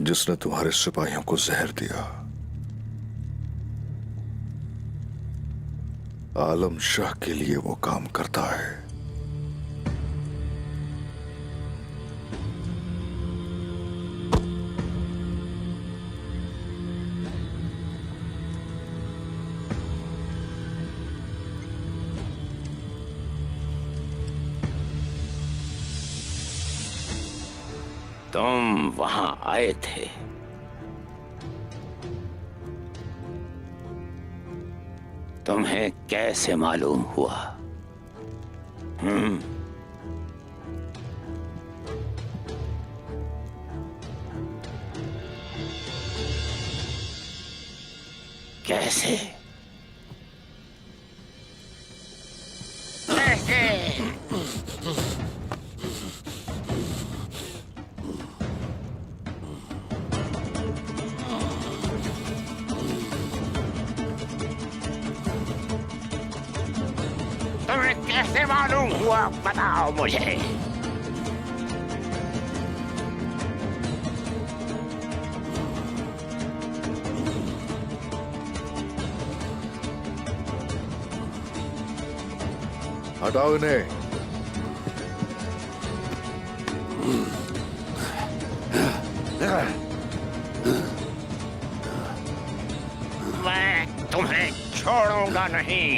जिसने तुम्हारे सिपाहियों को जहर दिया। आलम शाह के लिए वो काम करता है। तुम वहां आए थे, तुम्हें कैसे मालूम हुआ? कैसे? तुम्हें कैसे मालूम हुआ? बताओ मुझे। हटाओ इन्हें। मैं तुम्हें छोड़ूंगा नहीं।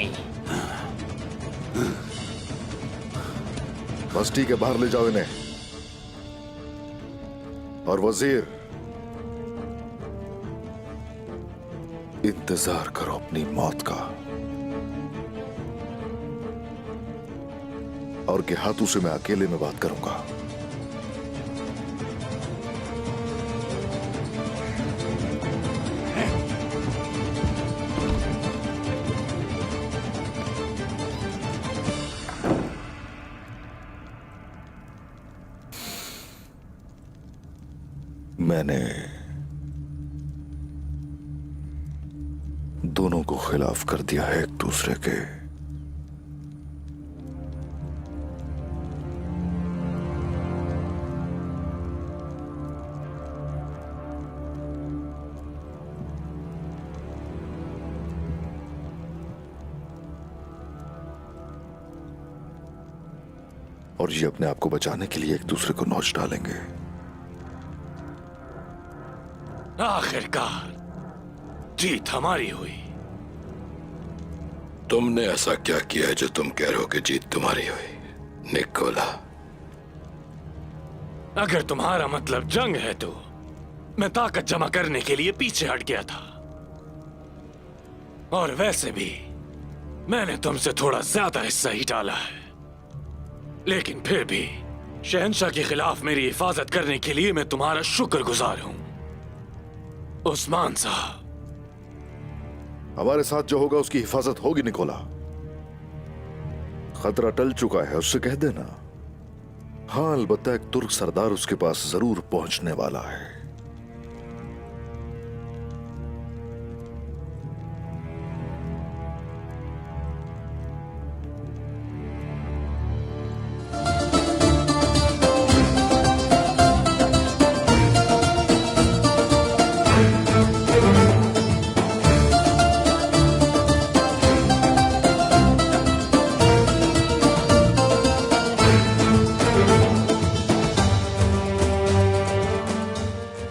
बस्ती के बाहर ले जाओ इन्हें। और वजीर, इंतजार करो अपनी मौत का। और के हाथों से मैं अकेले में बात करूंगा। मैंने दोनों को खिलाफ कर दिया है एक दूसरे के। और ये अपने आप को बचाने के लिए एक दूसरे को नोच डालेंगे। आखिरकार जीत हमारी हुई। तुमने ऐसा क्या किया है जो तुम कह रहे हो कि जीत तुम्हारी हुई, निकोला? अगर तुम्हारा मतलब जंग है तो मैं ताकत जमा करने के लिए पीछे हट गया था। और वैसे भी मैंने तुमसे थोड़ा ज्यादा हिस्सा ही डाला है। लेकिन फिर भी शहंशाह के खिलाफ मेरी हिफाजत करने के लिए मैं तुम्हारा शुक्रगुजार हूं, उस्मान साहब। हमारे साथ जो होगा उसकी हिफाजत होगी निकोला। खतरा टल चुका है, उससे कह देना। हाँ, अलबत्ता एक तुर्क सरदार उसके पास जरूर पहुंचने वाला है।